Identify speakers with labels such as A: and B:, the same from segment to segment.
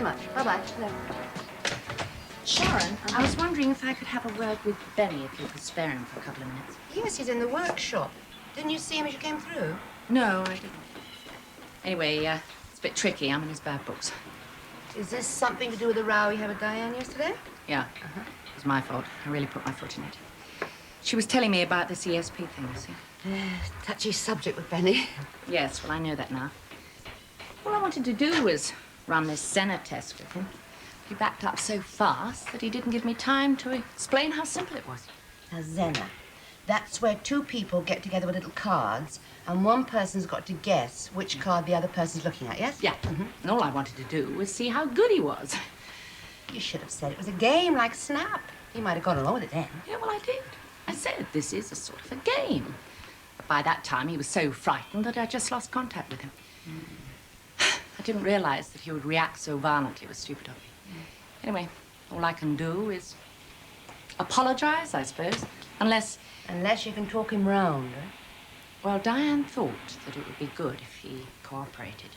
A: very much. Bye-bye. Hello.
B: Sharon, I was wondering if I could have a word with Benny, if you could spare him for a couple of minutes.
A: Yes, he's in the workshop. Didn't you see him as you came through?
B: No, I didn't. Anyway, it's a bit tricky. I'm in his bad books.
A: Is this something to do with the row you had with Diane yesterday?
B: Yeah. It was my fault. I really put my foot in it. She was telling me about this ESP thing, you see.
A: Touchy subject with Benny.
B: Yes, well, I know that now. All I wanted to do was run this Senna test with him. He backed up so fast that he didn't give me time to explain how simple it was.
A: Now, Zenna, that's where two people get together with little cards, and one person's got to guess which card the other person's looking at, yes?
B: Yeah. And all I wanted to do was see how good he was.
A: You should have said it was a game like Snap. He might have gone along with it then.
B: Yeah, well, I did. I said this is a sort of a game. But by that time, he was so frightened that I just lost contact with him. I didn't realize that he would react so violently. It was stupid of me. Anyway, all I can do is apologize, I suppose, unless...
A: Unless you can talk him round, eh?
B: Well, Diane thought that it would be good if he cooperated.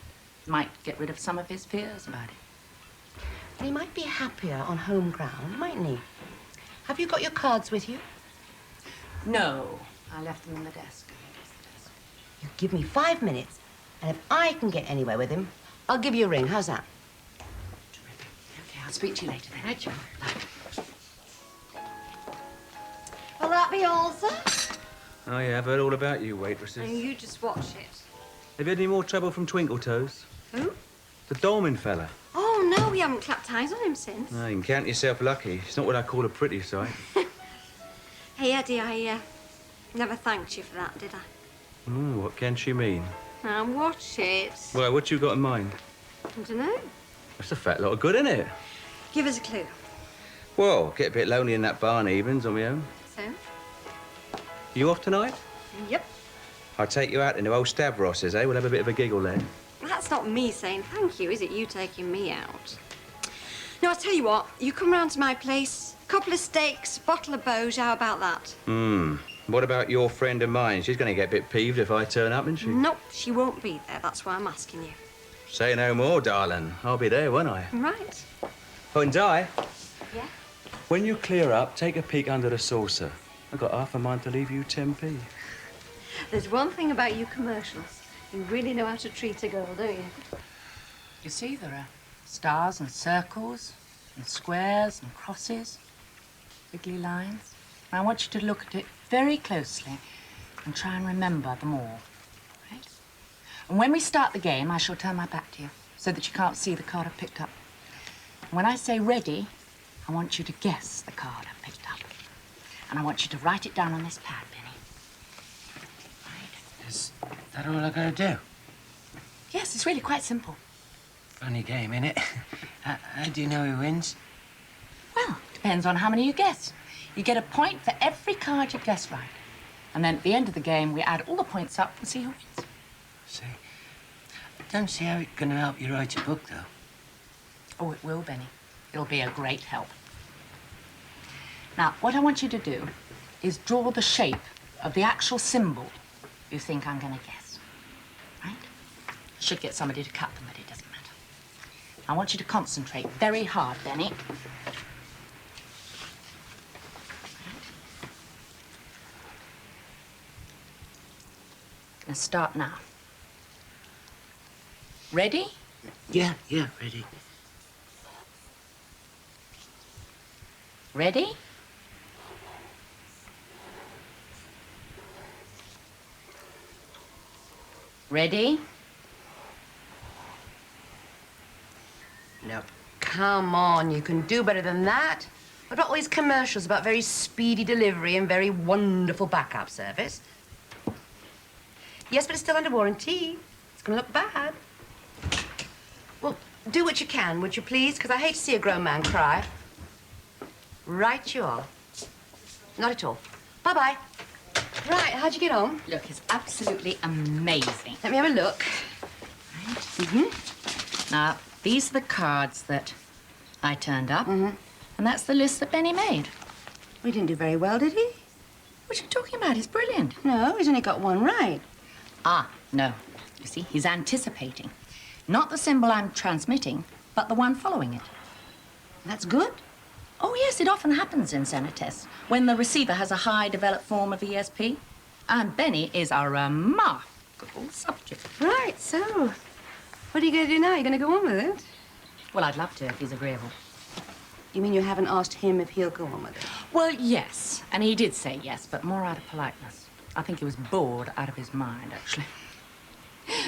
B: Might get rid of some of his fears about it.
A: And he might be happier on home ground, mightn't he? Have you got your cards with you?
B: No, I left them in the desk.
A: You give me 5 minutes, and if I can get anywhere with him, I'll give you a ring. How's that?
B: Okay, I'll speak to you later then.
A: Right, John.
C: Will that be all, sir?
D: Oh, yeah, I've heard all about you, waitresses.
C: And you just watch it.
D: Have you had any more trouble from Twinkle Toes?
C: Who?
D: The Dolman fella.
C: Oh, no, we haven't clapped eyes on him since.
D: Oh, you can count yourself lucky. It's not what I call a pretty sight.
C: Hey, Eddie, I never thanked you for that, did I?
D: What can she mean?
C: Now, watch it.
D: Well, what you got in mind?
C: I don't know.
D: That's a fat lot of good, isn't it?
C: Give us a clue.
D: Well, get a bit lonely in that barn evenings on my own.
C: So?
D: You off tonight?
C: Yep.
D: I'll take you out into old Stavros's, eh? We'll have a bit of a giggle there.
C: That's not me saying thank you, is it? You taking me out. No, I'll tell you what. You come round to my place, a couple of steaks, bottle of Beauge. How about that?
D: What about your friend of mine? She's going to get a bit peeved if I turn up, isn't she?
C: Nope, she won't be there. That's why I'm asking you.
D: Say no more, darling. I'll be there, won't I?
C: Right.
D: Oh, and Di,
C: Yeah?
D: when you clear up, take a peek under the saucer. I've got half a mind to leave you 10p.
C: There's one thing about you commercials. You really know how to treat a girl, don't you?
B: You see, there are stars and circles and squares and crosses, wiggly lines. I want you to look at it very closely and try and remember them all, right? And when we start the game, I shall turn my back to you so that you can't see the card I've picked up. And when I say ready, I want you to guess the card I've picked up. And I want you to write it down on this pad, Benny. Right?
E: Is that all I gotta do?
B: Yes, it's really quite simple.
E: Funny game, innit? How do you know who wins?
B: Well, depends on how many you guess. You get a point for every card you guess right. And then at the end of the game, we add all the points up and see who wins.
E: See? I don't see how it's gonna help you write your book, though.
B: Oh, it will, Benny. It'll be a great help. Now, what I want you to do is draw the shape of the actual symbol you think I'm going to guess. Right? Should get somebody to cut them, but it doesn't matter. I want you to concentrate very hard, Benny. Let's start now. Ready?
E: Yeah, ready.
B: Ready? Ready?
A: No, come on, you can do better than that. What about all these commercials about very speedy delivery and very wonderful backup service? Yes, but it's still under warranty. It's gonna look bad. Well, do what you can, would you please? Because I hate to see a grown man cry. Right you are. Not at all. Bye-bye. Right, how'd you get on?
B: Look, it's absolutely amazing.
A: Let me have a look.
B: Right. Now, these are the cards that I turned up. And that's the list that Benny made.
A: We didn't do very well, did he?
B: What are you talking about? It's brilliant.
A: No, he's only got one right.
B: Ah, no. You see, he's anticipating. Not the symbol I'm transmitting, but the one following it.
A: That's good.
B: Oh, yes, it often happens in Senate tests when the receiver has a high developed form of ESP. And Benny is a remarkable subject.
A: Right, so what are you going to do now? You're going to go on with it?
B: Well, I'd love to if he's agreeable.
A: You mean you haven't asked him if he'll go on with it?
B: Well, yes, and he did say yes, but more out of politeness. I think he was bored out of his mind, actually.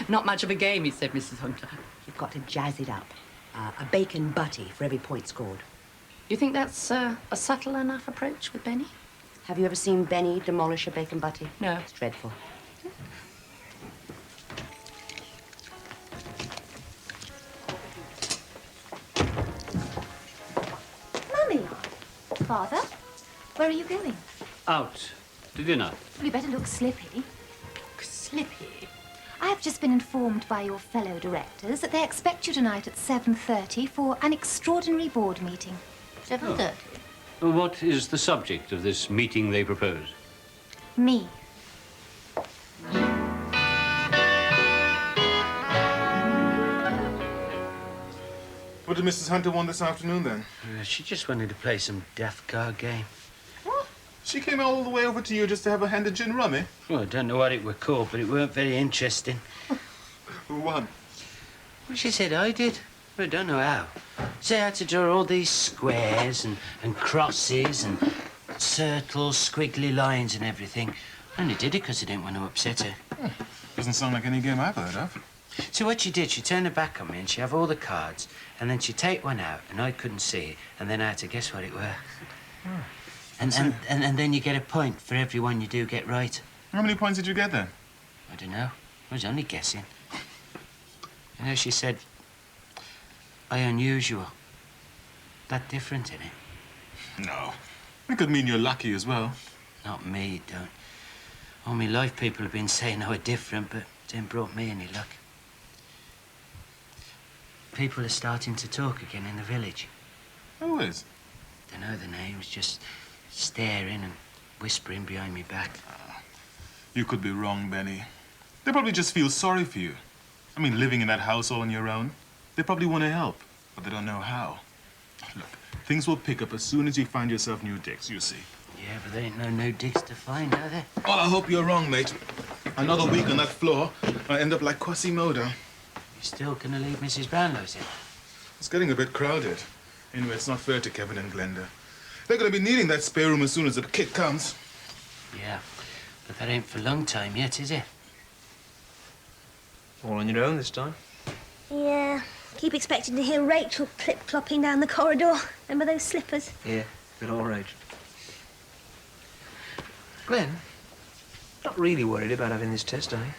B: Not much of a game, he said, Mrs. Hunter.
A: You've got to jazz it up. A bacon butty for every point scored.
B: You think that's a subtle enough approach with Benny?
A: Have you ever seen Benny demolish a bacon butty?
B: No.
A: It's dreadful.
F: Mummy! Father, where are you going?
G: Out to dinner.
F: You better look slippy.
B: Slippy.
F: I have just been informed by your fellow directors that they expect you tonight at 7:30 for an extraordinary board meeting.
A: 7:30.
G: What is the subject of this meeting they propose?
F: Me.
H: What did Mrs. Hunter want this afternoon, then?
E: She just wanted to play some death card game.
H: What? She came all the way over to you just to have a hand of gin rummy?
E: Well, I don't know what it were called, but it weren't very interesting.
H: Who won?
E: Well, she said I did. But I don't know how. Say I had to draw all these squares and crosses and circles, squiggly lines and everything. I only did it because I didn't want to upset her.
H: Doesn't sound like any game I've heard of.
E: So what she did, she turned her back on me and she'd have all the cards, and then she'd take one out and I couldn't see it, and then I had to guess what it were. And then you get a point for every one you do get right.
H: How many points did you get then?
E: I don't know. I was only guessing. You know, she said, "I unusual." That different, innit?
H: No. It could mean you're lucky as well.
E: Not me, it don't. All my life people have been saying I were different, but it ain't brought me any luck. People are starting to talk again in the village.
H: Who is?
E: Dunno the names, just staring and whispering behind me back.
H: You could be wrong, Benny. They probably just feel sorry for you. I mean, living in that house all on your own. They probably want to help, but they don't know how. Look, things will pick up as soon as you find yourself new digs, you see.
E: Yeah, but there ain't no new digs to find, are there?
H: Well, I hope you're wrong, mate. Another week on that floor, I end up like Quasimodo.
E: You still gonna leave Mrs. Brownlow's in?
H: It's getting a bit crowded. Anyway, it's not fair to Kevin and Glenda. They're gonna be needing that spare room as soon as the kid comes.
E: Yeah, but that ain't for a long time yet, is it?
I: All on your own this time?
J: Yeah. Keep expecting to hear Rachel clip-clopping down the corridor. Remember those slippers?
I: Yeah, bit all rage. Glenn, not really worried about having this test, are you?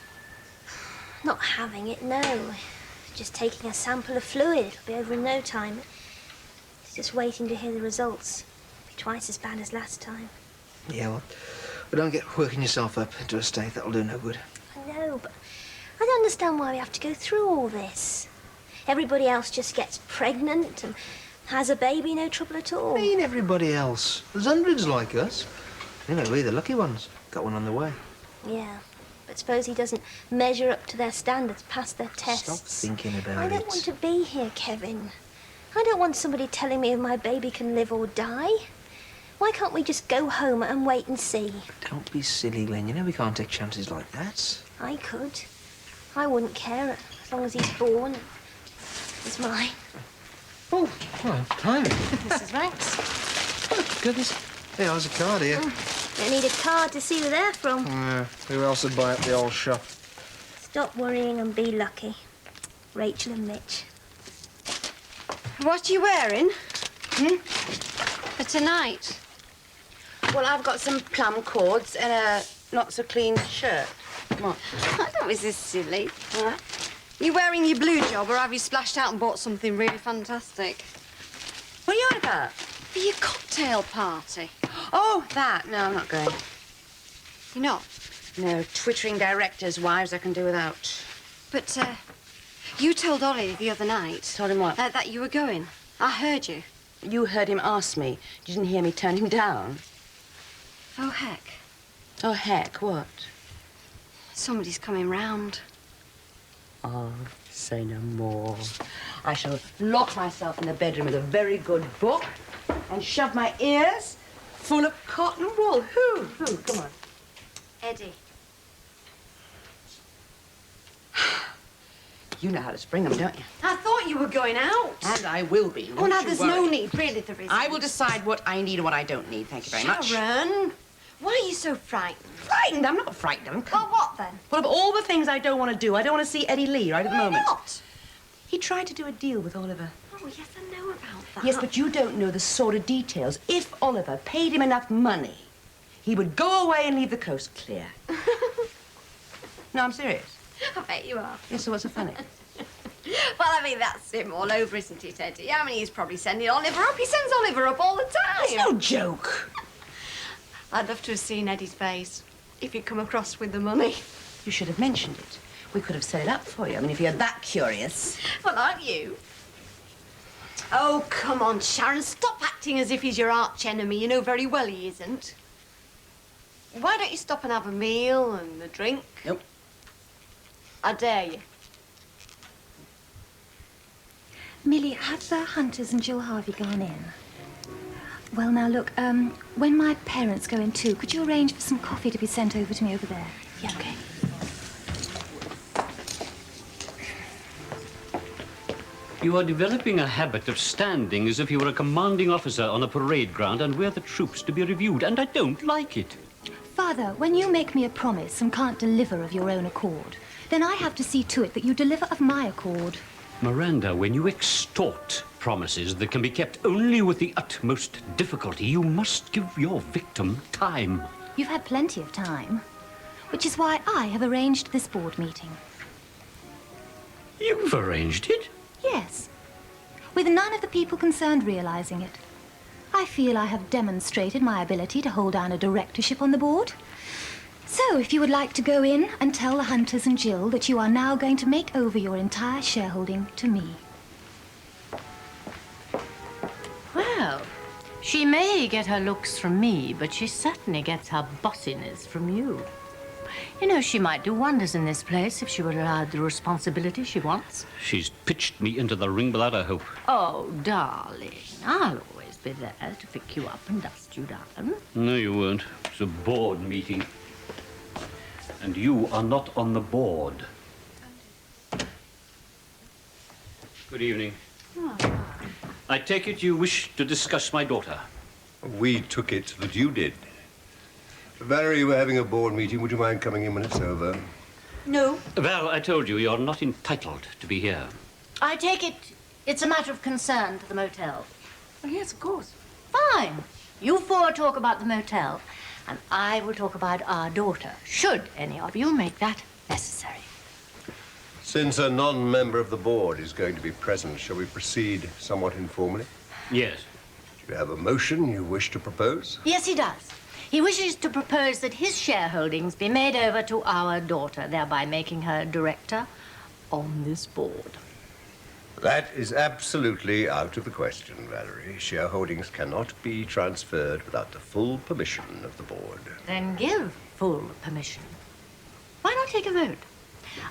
J: Not having it, no. Just taking a sample of fluid. It'll be over in no time. It's just waiting to hear the results. It'll be twice as bad as last time.
I: Yeah, well, but don't get working yourself up into a state. That'll do no good.
J: I know, but I don't understand why we have to go through all this. Everybody else just gets pregnant and has a baby, no trouble at all.
I: I mean everybody else. There's hundreds like us. Anyway, we're the lucky ones. Got one on the way.
J: Yeah, but suppose he doesn't measure up to their standards, pass their tests.
I: Stop thinking about it.
J: I don't want to be here, Kevin. I don't want somebody telling me if my baby can live or die. Why can't we just go home and wait and see?
I: Don't be silly, Glenn. You know we can't take chances like that.
J: I could. I wouldn't care as long as he's born. He's mine.
I: Oh, well, timing.
J: Mrs. Ranks.
I: Oh, goodness. Hey, how's a card here?
J: Don't need a card to see who they're from.
I: Who else would buy up the old shop?
J: Stop worrying and be lucky. Rachel and Mitch.
C: What are you wearing? For tonight?
A: Well, I've got some plum cords and a not-so-clean shirt. What?
C: Don't be so silly. You wearing your blue job, or have you splashed out and bought something really fantastic?
A: What are you on about?
C: For your cocktail party.
A: Oh, that. No, I'm not going.
C: You're not?
A: No, twittering directors' wives I can do without.
C: But, you told Ollie the other night...
A: Told him what?
C: That you were going. I heard you.
A: You heard him ask me. You didn't hear me turn him down.
C: Oh, heck.
A: Oh, heck, what?
C: Somebody's coming round.
A: Oh, say no more. I shall lock myself in the bedroom with a very good book and shove my ears full of cotton wool. Who? Come on.
C: Eddie.
A: You know how to spring them, don't you?
C: I thought you were going out.
A: And I will be.
C: Oh, now there's no
A: worry.
C: need. Really, there isn't.
A: I will decide what I need and what I don't need. Thank you very much.
C: Sharon, why are you so frightened?
A: Frightened? I'm not frightened.
C: Well, what then?
A: Well, of all the things I don't want to do, I don't want to see Eddie Lee right at the moment.
C: What?
A: He tried to do a deal with Oliver.
C: Oh, yes, I know about that.
A: Yes, but you don't know the sort of details. If Oliver paid him enough money, he would go away and leave the coast clear. No, I'm serious.
C: I bet you are.
A: Yes, so what's so funny?
C: Well, I mean, that's him all over, isn't it, Eddie? I mean, he's probably sending Oliver up. He sends Oliver up all the time.
A: It's no joke.
C: I'd love to have seen Eddie's face if he'd come across with the money.
A: You should have mentioned it. We could have set it up for you. I mean, if you're that curious.
C: Well, aren't you? Oh, come on, Sharon. Stop acting as if he's your arch enemy. You know very well he isn't. Why don't you stop and have a meal and a drink?
A: Nope.
C: I dare you.
F: Millie, have the Hunters and Jill Harvey gone in? Well, now, look, when my parents go in too, could you arrange for some coffee to be sent over to me over there? Yeah, okay.
G: You are developing a habit of standing as if you were a commanding officer on a parade ground and we're the troops to be reviewed, and I don't like it.
F: Father, when you make me a promise and can't deliver of your own accord, then I have to see to it that you deliver of my accord.
G: Miranda, when you extort promises that can be kept only with the utmost difficulty, you must give your victim time.
F: You've had plenty of time, which is why I have arranged this board meeting.
G: You've arranged it?
F: Yes, with none of the people concerned realizing it. I feel I have demonstrated my ability to hold down a directorship on the board. So, if you would like to go in and tell the Hunters and Jill that you are now going to make over your entire shareholding to me.
B: Well, she may get her looks from me, but she certainly gets her bossiness from you. You know, she might do wonders in this place if she were allowed the responsibility she wants.
G: She's pitched me into the ring without a hope.
B: Oh, darling, I'll always be there to pick you up and dust you down.
G: No, you won't. It's a board meeting. And you are not on the board. Good evening.
K: Oh.
G: I take it you wish to discuss my daughter.
K: We took it that you did. Valerie, we're having a board meeting. Would you mind coming in when it's over?
C: No.
G: Val, I told you, you're not entitled to be here.
B: I take it it's a matter of concern to the motel.
A: Oh, yes, of course.
B: Fine. You four talk about the motel, and I will talk about our daughter, should any of you make that necessary.
K: Since a non-member of the board is going to be present, shall we proceed somewhat informally?
G: Yes.
K: Do you have a motion you wish to propose?
B: Yes, he does. He wishes to propose that his shareholdings be made over to our daughter, thereby making her director on this board.
K: That is absolutely out of the question, Valerie. Shareholdings cannot be transferred without the full permission of the board.
B: Then give full permission. Why not take a vote?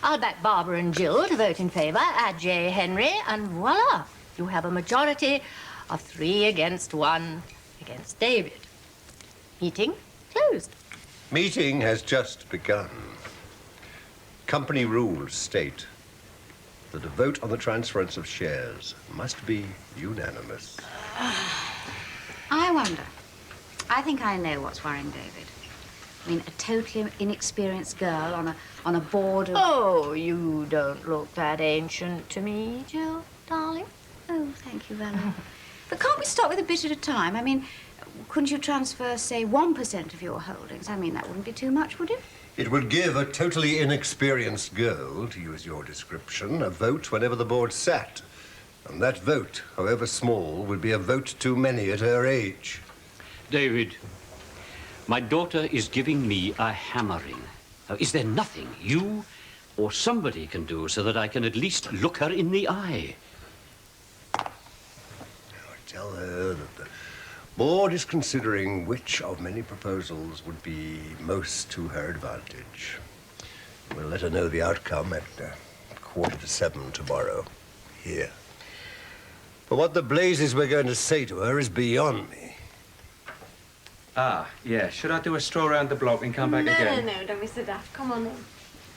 B: I'll back Barbara and Jill to vote in favor, add J. Henry, and voila! You have a majority of 3 against 1 against David. Meeting closed.
K: Meeting has just begun. Company rules state that a vote on the transference of shares must be unanimous.
L: I wonder. I think I know what's worrying David. I mean, a totally inexperienced girl on a board of...
B: Oh, you don't look that ancient to me, Jill, darling.
L: Oh, thank you, Valerie. But can't we start with a bit at a time? I mean, couldn't you transfer, say, 1% of your holdings? I mean, that wouldn't be too much, would it?
K: It would give a totally inexperienced girl, to use your description, a vote whenever the board sat. And that vote, however small, would be a vote too many at her age.
G: David, my daughter is giving me a hammering. Now, is there nothing you or somebody can do so that I can at least look her in the eye?
K: Tell her that the board is considering which of many proposals would be most to her advantage. We'll let her know the outcome at 7:15 tomorrow, here. But what the blazes we're going to say to her is beyond me.
D: Ah, yeah. Should I do a stroll around the block and come back again?
C: No, don't be so daft. Come on in.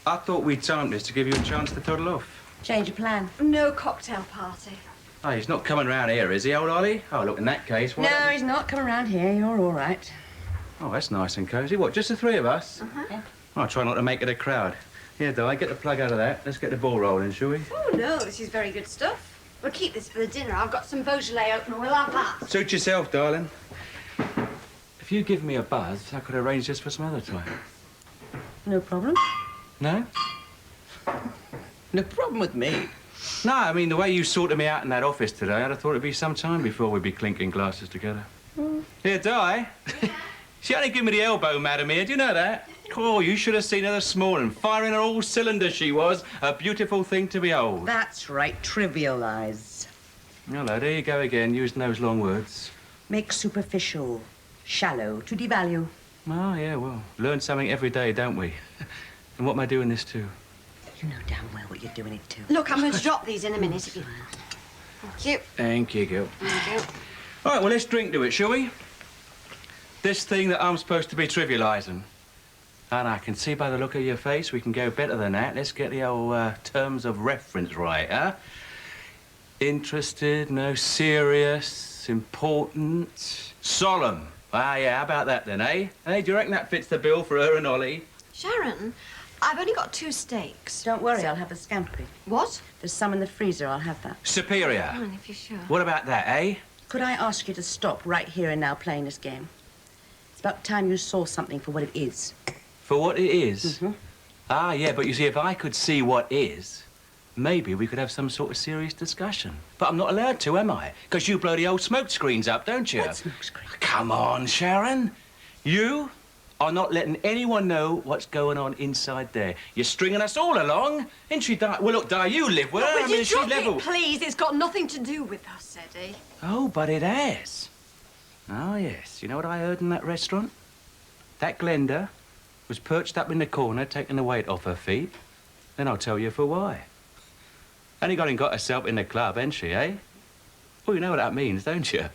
D: I thought we'd timed this to give you a chance to toddle off.
A: Change your plan.
C: No cocktail party.
D: Oh, he's not coming round here, is he, old Ollie? Oh, look, in that case, what...
A: No, he's not coming around here. You're all right.
D: Oh, that's nice and cosy. What, just the three of us?
C: Uh-huh.
A: Yeah.
D: I'll try not to make it a crowd. Here, Di, get the plug out of that. Let's get the ball rolling, shall we?
C: Oh, no, this is very good stuff. We'll keep this for the dinner. I've got some Beaujolais open and we'll have that.
D: Suit yourself, darling. If you give me a buzz, I could arrange this for some other time.
A: No problem.
D: No? No problem with me. No, I mean, the way you sorted me out in that office today, I'd have thought it'd be some time before we'd be clinking glasses together. Here, Di. She only gave me the elbow, madam here. Do you know that? Oh, you should have seen her this morning. Firing on all cylinders she was. A beautiful thing to behold.
A: That's right. Trivialize.
D: Hello, there you go again, using those long words.
A: Make superficial, shallow, to devalue.
D: Oh, yeah, well, learn something every day, don't we? And what am I doing this to?
A: You know damn well what you're doing it to.
C: Look, I'm going to drop these in a minute. Thank you.
D: Thank you, girl.
C: Thank you.
D: All right, well, let's drink to it, shall we? This thing that I'm supposed to be trivialising. And I can see by the look of your face we can go better than that. Let's get the old terms of reference right, huh? Interested, no, serious, important, solemn. Ah, yeah, how about that then, eh? Hey, do you reckon that fits the bill for her and Ollie?
C: Sharon, I've only got 2 steaks.
A: Don't worry, I'll have the scampi.
C: What?
A: There's some in the freezer, I'll have that.
D: Superior.
C: Come on, if you're sure.
D: What about that, eh?
A: Could I ask you to stop right here and now playing this game? It's about time you saw something for what it is.
D: For what it is?
A: Mm-hmm.
D: Ah, yeah, but you see, if I could see what is, maybe we could have some sort of serious discussion. But I'm not allowed to, am I? Because you blow the old smoke screens up, don't you?
A: What smoke screen?
D: Come on, Sharon. You are not letting anyone know what's going on inside there. You're stringing us all along, ain't she, Di? Well, look, Di, you live with her.
C: Would
D: I mean,
C: you
D: is she
C: drop
D: level?
C: it, please? It's got nothing to do with us, Eddie.
D: Oh, but it has. Oh, yes. You know what I heard in that restaurant? That Glenda was perched up in the corner, taking the weight off her feet. Then I'll tell you for why. Only got and got herself in the club, ain't she, eh? Well, you know what that means, don't you?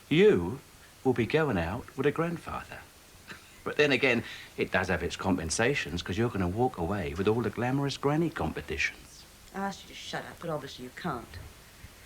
D: You will be going out with a grandfather. But then again, it does have its compensations, because you're going to walk away with all the glamorous granny competitions.
A: I asked you to shut up, but obviously you can't.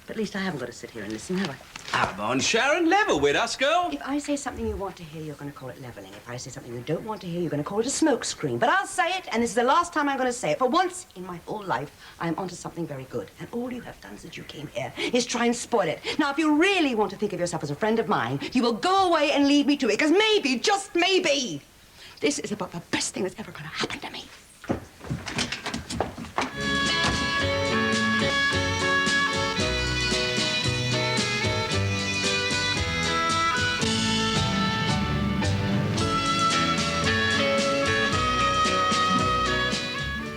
A: But at least I haven't got to sit here and listen, have I?
D: Come on, Sharon, level with us, girl.
A: If I say something you want to hear, you're going to call it leveling. If I say something you don't want to hear, you're going to call it a smokescreen. But I'll say it, and this is the last time I'm going to say it. For once in my whole life, I'm onto something very good. And all you have done since you came here is try and spoil it. Now, if you really want to think of yourself as a friend of mine, you will go away and leave me to it. Because maybe, just maybe, this is about the best thing that's ever going to happen to me.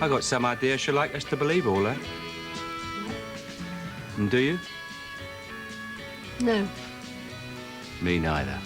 D: I got some idea she'd like us to believe all that. And do you?
C: No.
D: Me neither.